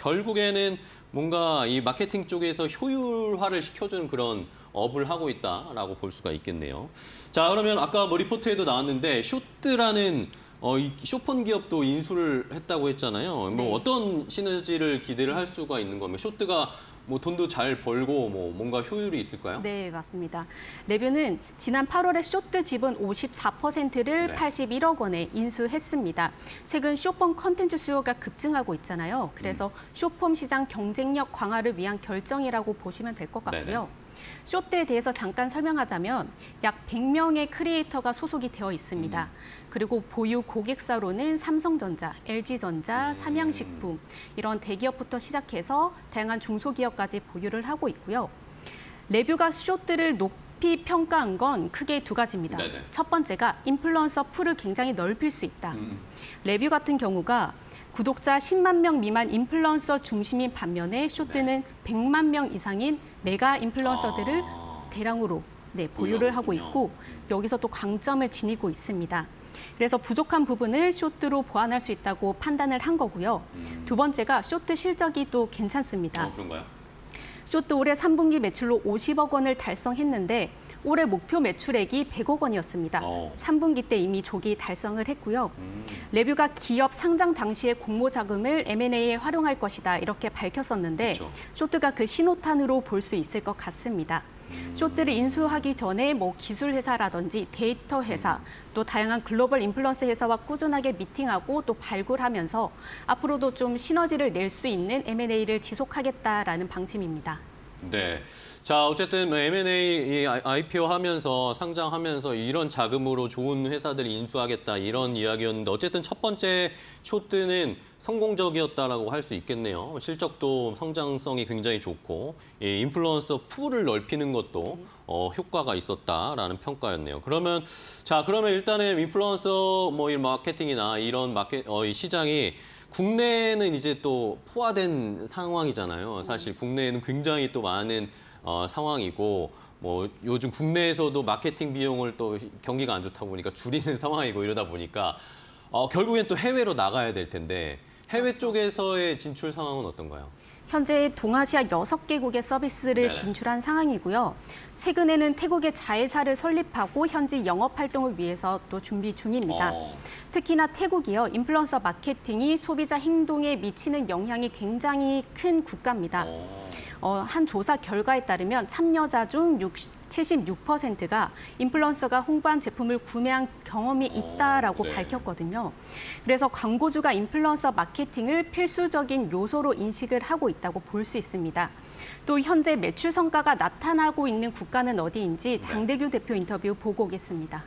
결국에는 뭔가 이 마케팅 쪽에서 효율화를 시켜주는 그런 업을 하고 있다라고 볼 수가 있겠네요. 자, 그러면 아까 뭐 리포트에도 나왔는데 쇼트라는 이 쇼폰 기업도 인수를 했다고 했잖아요. 네. 뭐 어떤 시너지를 기대를 할 수가 있는 거면 쇼트가 뭐 돈도 잘 벌고 뭐 뭔가 효율이 있을까요? 네, 맞습니다. 레뷰는 지난 8월에 쇼트 지분 54%를 네. 81억 원에 인수했습니다. 최근 쇼폼 컨텐츠 수요가 급증하고 있잖아요. 그래서 쇼폼 시장 경쟁력 강화를 위한 결정이라고 보시면 될 것 같고요. 네네. 쇼트에 대해서 잠깐 설명하자면 약 100명의 크리에이터가 소속이 되어 있습니다. 그리고 보유 고객사로는 삼성전자, LG전자, 삼양식품 이런 대기업부터 시작해서 다양한 중소기업까지 보유를 하고 있고요. 레뷰가 쇼트를 높이 평가한 건 크게 두 가지입니다. 네네. 첫 번째가 인플루언서 풀을 굉장히 넓힐 수 있다. 레뷰 같은 경우가 구독자 10만 명 미만 인플루언서 중심인 반면에 쇼트는 100만 명 이상인 메가 인플루언서들을 대량으로 보유를 하고 있고 여기서 또 강점을 지니고 있습니다. 그래서 부족한 부분을 쇼트로 보완할 수 있다고 판단을 한 거고요. 두 번째가 쇼트 실적이 또 괜찮습니다. 그런가요? 쇼트 올해 3분기 매출로 50억 원을 달성했는데 올해 목표 매출액이 100억 원이었습니다. 3분기 때 이미 조기 달성을 했고요. 레뷰가 기업 상장 당시의 공모 자금을 M&A에 활용할 것이다 이렇게 밝혔었는데 그렇죠. 쇼트가 그 신호탄으로 볼 수 있을 것 같습니다. 쇼트를 인수하기 전에 뭐 기술 회사라든지 데이터 회사, 또 다양한 글로벌 인플루언서 회사와 꾸준하게 미팅하고 또 발굴하면서 앞으로도 좀 시너지를 낼 수 있는 M&A를 지속하겠다라는 방침입니다. 네. 자, 어쨌든 뭐 M&A IPO 하면서 상장하면서 이런 자금으로 좋은 회사들을 인수하겠다 이런 이야기였는데 어쨌든 첫 번째 쇼트는 성공적이었다라고 할 수 있겠네요. 실적도 성장성이 굉장히 좋고 인플루언서 풀을 넓히는 것도 효과가 있었다라는 평가였네요. 그러면 일단은 인플루언서 뭐 이 마케팅이나 이런 이 시장이 국내는 이제 또 포화된 상황이잖아요. 사실 국내에는 굉장히 또 많은 상황이고 뭐 요즘 국내에서도 마케팅 비용을 또 경기가 안 좋다 보니까 줄이는 상황이고 이러다 보니까 결국엔 또 해외로 나가야 될 텐데 해외 쪽에서의 진출 상황은 어떤가요? 현재 동아시아 6개국의 서비스를 네네. 진출한 상황이고요. 최근에는 태국의 자회사를 설립하고 현지 영업 활동을 위해서 또 준비 중입니다. 특히나 태국이요. 인플루언서 마케팅이 소비자 행동에 미치는 영향이 굉장히 큰 국가입니다. 한 조사 결과에 따르면 참여자 중 76%가 인플루언서가 홍보한 제품을 구매한 경험이 있다라고 네. 밝혔거든요. 그래서 광고주가 인플루언서 마케팅을 필수적인 요소로 인식을 하고 있다고 볼 수 있습니다. 또 현재 매출 성과가 나타나고 있는 국가는 어디인지 장대규 대표 인터뷰 보고 오겠습니다.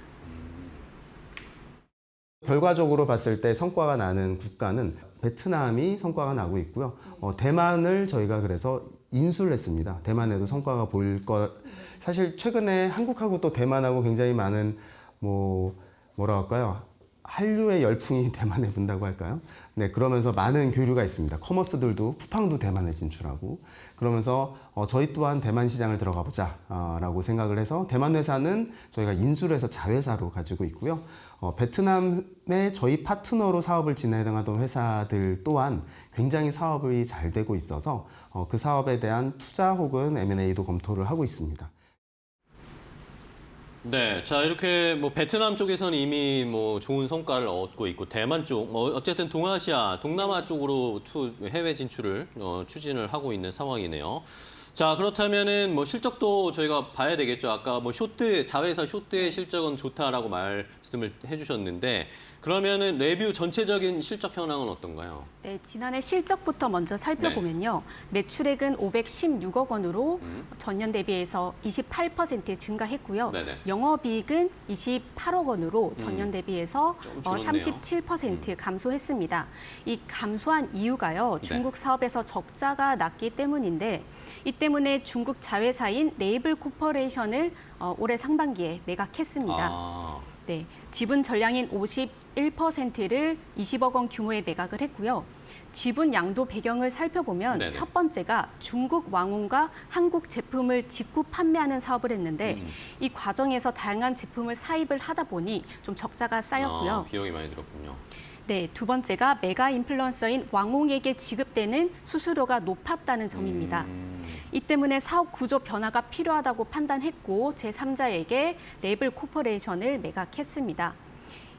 결과적으로 봤을 때 성과가 나는 국가는 베트남이 성과가 나고 있고요. 대만을 저희가 그래서 인수를 했습니다. 대만에도 성과가 보일 것. 사실 최근에 한국하고 또 대만하고 굉장히 많은 뭐라 할까요? 한류의 열풍이 대만에 분다고 할까요? 네, 그러면서 많은 교류가 있습니다. 커머스들도 쿠팡도 대만에 진출하고 그러면서 저희 또한 대만 시장을 들어가 보자 라고 생각을 해서 대만 회사는 저희가 인수를 해서 자회사로 가지고 있고요. 베트남에 저희 파트너로 사업을 진행하던 회사들 또한 굉장히 사업이 잘 되고 있어서 그 사업에 대한 투자 혹은 M&A도 검토를 하고 있습니다. 네, 자 이렇게 뭐 베트남 쪽에서는 이미 뭐 좋은 성과를 얻고 있고 대만 쪽, 뭐 어쨌든 동아시아, 동남아 쪽으로 해외 진출을 추진을 하고 있는 상황이네요. 자 그렇다면은 뭐 실적도 저희가 봐야 되겠죠. 아까 뭐 자회사 쇼트의 실적은 좋다라고 말씀을 해주셨는데 그러면은 레뷰 전체적인 실적 현황은 어떤가요? 네, 지난해 실적부터 먼저 살펴보면요. 매출액은 516억 원으로 전년 대비해서 28% 증가했고요. 네네. 영업이익은 28억 원으로 전년 대비해서 좀 줄었네요. 37% 감소했습니다. 이 감소한 이유가요. 네. 중국 사업에서 적자가 났기 때문인데 이 때문에 중국 자회사인 네이블 코퍼레이션을 올해 상반기에 매각했습니다. 네, 지분 전량인 51%를 20억 원 규모의 매각을 했고요. 지분 양도 배경을 살펴보면 네네. 첫 번째가 중국 왕원과 한국 제품을 직구 판매하는 사업을 했는데 이 과정에서 다양한 제품을 사입을 하다 보니 좀 적자가 쌓였고요. 비용이 많이 들었군요. 네, 두 번째가 메가 인플루언서인 왕홍에게 지급되는 수수료가 높았다는 점입니다. 이 때문에 사업 구조 변화가 필요하다고 판단했고 제3자에게 레이블 코퍼레이션을 매각했습니다.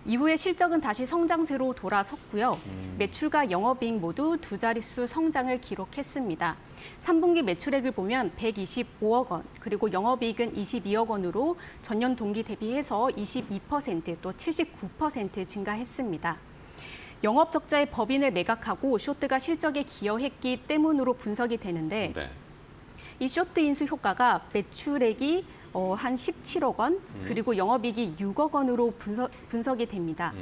이후에 실적은 다시 성장세로 돌아섰고요. 매출과 영업이익 모두 두 자릿수 성장을 기록했습니다. 3분기 매출액을 보면 125억 원, 그리고 영업이익은 22억 원으로 전년 동기 대비해서 22%, 또 79% 증가했습니다. 영업 적자의 법인을 매각하고 쇼트가 실적에 기여했기 때문으로 분석이 되는데 네. 이 쇼트 인수 효과가 매출액이 한 17억 원, 그리고 영업이익이 6억 원으로 분석이 됩니다.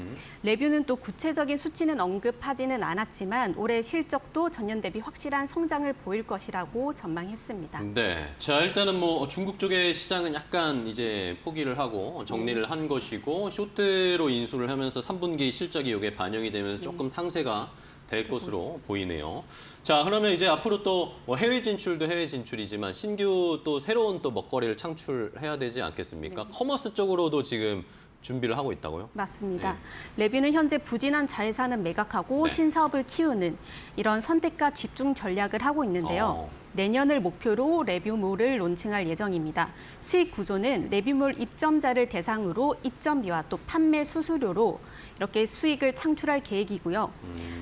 레뷰는 또 구체적인 수치는 언급하지는 않았지만 올해 실적도 전년 대비 확실한 성장을 보일 것이라고 전망했습니다. 네. 자, 일단은 뭐 중국 쪽의 시장은 약간 이제 포기를 하고 정리를 한 것이고 쇼트로 인수를 하면서 3분기 실적이 이게 반영이 되면서 조금 상세가 될 것으로 보이네요. 자, 그러면 이제 앞으로 또 해외 진출도 해외 진출이지만 신규 또 새로운 또 먹거리를 창출해야 되지 않겠습니까? 커머스 쪽으로도 지금 준비를 하고 있다고요? 맞습니다. 레뷰는 현재 부진한 자회사는 매각하고 네. 신사업을 키우는 이런 선택과 집중 전략을 하고 있는데요. 내년을 목표로 레뷰몰을 론칭할 예정입니다. 수익 구조는 레뷰몰 입점자를 대상으로 입점비와 또 판매 수수료로 이렇게 수익을 창출할 계획이고요.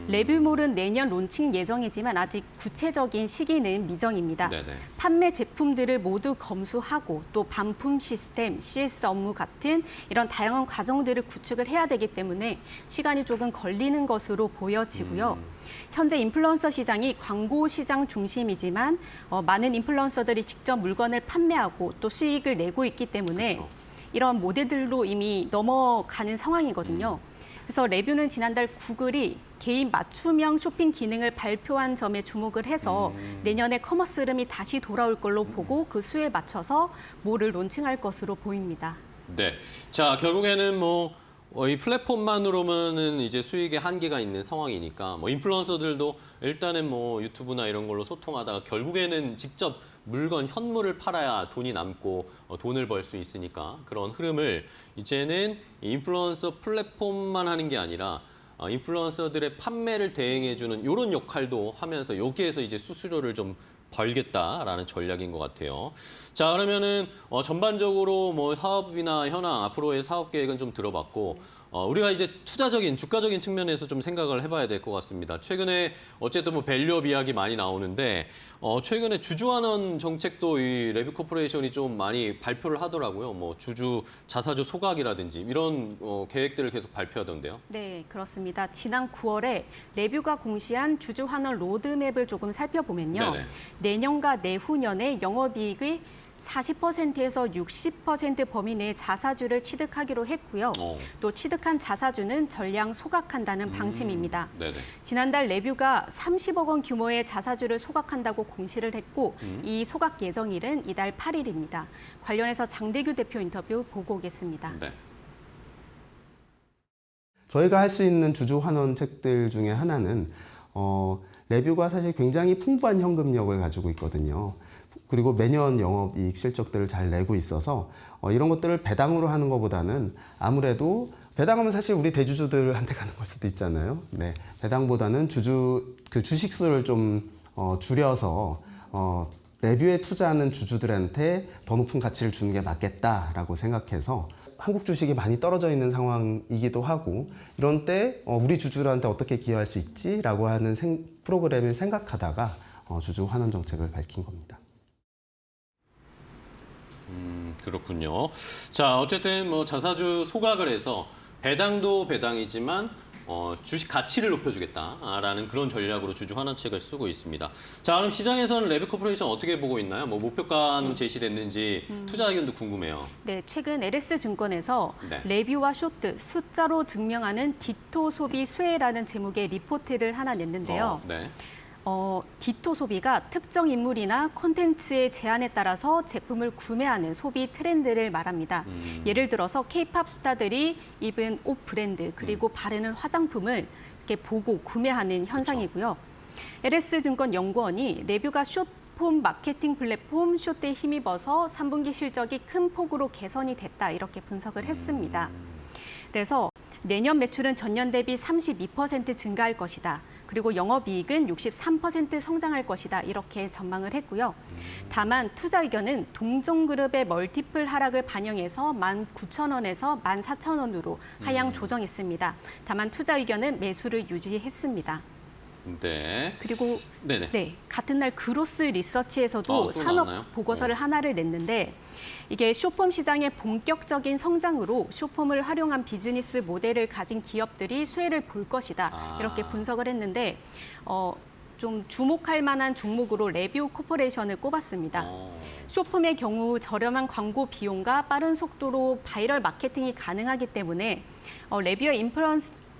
레뷰몰은 내년 론칭 예정이지만 아직 구체적인 시기는 미정입니다. 네네. 판매 제품들을 모두 검수하고 또 반품 시스템, CS 업무 같은 이런 다양한 과정들을 구축을 해야 되기 때문에 시간이 조금 걸리는 것으로 보여지고요. 현재 인플루언서 시장이 광고 시장 중심이지만 많은 인플루언서들이 직접 물건을 판매하고 또 수익을 내고 있기 때문에 그렇죠. 이런 모델들로 이미 넘어가는 상황이거든요. 그래서 레뷰는 지난달 구글이 개인 맞춤형 쇼핑 기능을 발표한 점에 주목을 해서 내년에 커머스 흐름이 다시 돌아올 걸로 보고 그 수에 맞춰서 몰을 론칭할 것으로 보입니다. 네. 자, 결국에는 이 플랫폼만으로는 이제 수익의 한계가 있는 상황이니까 인플루언서들도 일단은 유튜브나 이런 걸로 소통하다가 결국에는 직접 물건 현물을 팔아야 돈이 남고 돈을 벌 수 있으니까 그런 흐름을 이제는 인플루언서 플랫폼만 하는 게 아니라 인플루언서들의 판매를 대행해주는 이런 역할도 하면서 여기에서 이제 수수료를 좀 벌겠다라는 전략인 것 같아요. 자, 그러면은 전반적으로 사업이나 현황, 앞으로의 사업 계획은 좀 들어봤고 우리가 이제 투자적인, 주가적인 측면에서 좀 생각을 해봐야 될 것 같습니다. 최근에 어쨌든 밸류업 이야기 많이 나오는데 최근에 주주환원 정책도 이 레뷰 코퍼레이션이 좀 많이 발표를 하더라고요. 주주 자사주 소각이라든지 이런 계획들을 계속 발표하던데요. 네, 그렇습니다. 지난 9월에 레뷰가 공시한 주주환원 로드맵을 조금 살펴보면요. 네네. 내년과 내후년에 영업이익의 40%에서 60% 범위 내에 자사주를 취득하기로 했고요. 또 취득한 자사주는 전량 소각한다는 방침입니다. 네네. 지난달 레뷰가 30억 원 규모의 자사주를 소각한다고 공시를 했고 이 소각 예정일은 이달 8일입니다. 관련해서 장대규 대표 인터뷰 보고 오겠습니다. 네. 저희가 할 수 있는 주주 환원책들 중에 하나는 레뷰가 사실 굉장히 풍부한 현금력을 가지고 있거든요. 그리고 매년 영업이익 실적들을 잘 내고 있어서 이런 것들을 배당으로 하는 것보다는 아무래도 배당하면 사실 우리 대주주들한테 가는 걸 수도 있잖아요. 네, 배당보다는 주식 수를 좀 줄여서 레뷰에 투자하는 주주들한테 더 높은 가치를 주는 게 맞겠다라고 생각해서 한국 주식이 많이 떨어져 있는 상황이기도 하고 이런 때 우리 주주들한테 어떻게 기여할 수 있지라고 하는 프로그램을 생각하다가 주주 환원 정책을 밝힌 겁니다. 그렇군요. 자, 어쨌든 자사주 소각을 해서 배당도 배당이지만 주식 가치를 높여주겠다라는 그런 전략으로 주주 환원책을 쓰고 있습니다. 자, 그럼 시장에서는 레뷰 코퍼레이션 어떻게 보고 있나요? 목표가는 제시됐는지 투자 의견도 궁금해요. 네, 최근 LS증권에서 네. 레뷰와 쇼트, 숫자로 증명하는 디토 소비 수혜라는 제목의 리포트를 하나 냈는데요. 네. 디토 소비가 특정 인물이나 콘텐츠의 제한에 따라서 제품을 구매하는 소비 트렌드를 말합니다. 예를 들어서 K-팝 스타들이 입은 옷 브랜드 그리고 바르는 화장품을 이렇게 보고 구매하는 현상이고요. LS증권 연구원이 레뷰가 숏폼 마케팅 플랫폼 쇼트에 힘입어서 3분기 실적이 큰 폭으로 개선이 됐다 이렇게 분석을 했습니다. 그래서 내년 매출은 전년 대비 32% 증가할 것이다. 그리고 영업이익은 63% 성장할 것이다. 이렇게 전망을 했고요. 다만 투자 의견은 동종그룹의 멀티플 하락을 반영해서 19,000원에서 14,000원으로 하향 조정했습니다. 다만 투자 의견은 매수를 유지했습니다. 네. 그리고 네네. 네, 같은 날 그로스 리서치에서도 또 산업 나왔나요? 보고서를 하나를 냈는데 이게 쇼폼 시장의 본격적인 성장으로 쇼폼을 활용한 비즈니스 모델을 가진 기업들이 수혜를 볼 것이다. 이렇게 분석을 했는데 좀 주목할 만한 종목으로 레뷰 코퍼레이션을 꼽았습니다. 쇼폼의 경우 저렴한 광고 비용과 빠른 속도로 바이럴 마케팅이 가능하기 때문에 레뷰와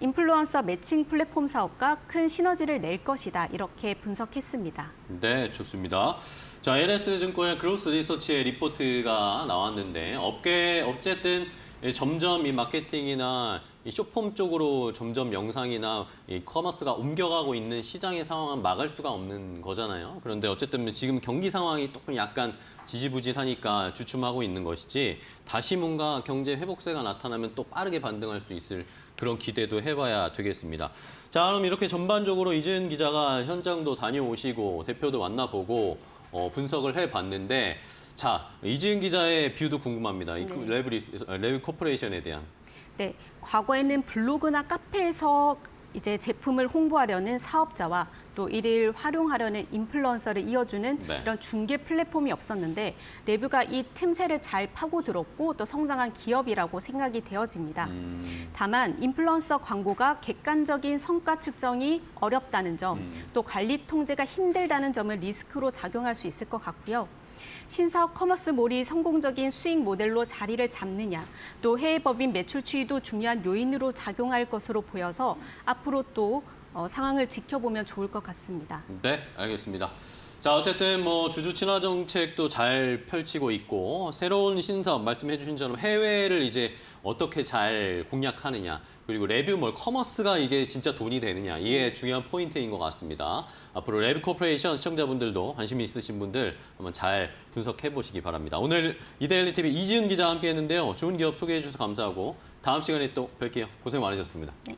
인플루언서 매칭 플랫폼 사업과 큰 시너지를 낼 것이다. 이렇게 분석했습니다. 네, 좋습니다. 자, LS증권의 그로스 리서치의 리포트가 나왔는데 어쨌든 점점 이 마케팅이나 이 쇼폼 쪽으로 점점 영상이나 이 커머스가 옮겨가고 있는 시장의 상황은 막을 수가 없는 거잖아요. 그런데 어쨌든 지금 경기 상황이 조금 약간 지지부진하니까 주춤하고 있는 것이지 다시 뭔가 경제 회복세가 나타나면 또 빠르게 반등할 수 있을 그런 기대도 해봐야 되겠습니다. 자, 그럼 이렇게 전반적으로 이재은 기자가 현장도 다녀오시고 대표도 만나보고 분석을 해봤는데 자, 이재은 기자의 뷰도 궁금합니다. 이 레뷰 코퍼레이션에 대한. 네, 과거에는 블로그나 카페에서 이제 제품을 홍보하려는 사업자와 또 이를 활용하려는 인플루언서를 이어주는 네. 이런 중개 플랫폼이 없었는데 레뷰가 이 틈새를 잘 파고들었고 또 성장한 기업이라고 생각이 되어집니다. 다만 인플루언서 광고가 객관적인 성과 측정이 어렵다는 점, 또 관리 통제가 힘들다는 점은 리스크로 작용할 수 있을 것 같고요. 신사업 커머스몰이 성공적인 수익 모델로 자리를 잡느냐, 또 해외 법인 매출 추이도 중요한 요인으로 작용할 것으로 보여서 앞으로 또 상황을 지켜보면 좋을 것 같습니다. 네, 알겠습니다. 자, 어쨌든 주주 친화 정책도 잘 펼치고 있고 새로운 신사업 말씀해 주신 것처럼 해외를 이제 어떻게 잘 공략하느냐, 그리고 레뷰 커머스가 이게 진짜 돈이 되느냐, 이게 중요한 포인트인 것 같습니다. 앞으로 레뷰 코퍼레이션 시청자분들도 관심이 있으신 분들 한번 잘 분석해 보시기 바랍니다. 오늘 이데일리 TV 이지은 기자와 함께 했는데요. 좋은 기업 소개해 주셔서 감사하고 다음 시간에 또 뵐게요. 고생 많으셨습니다. 네.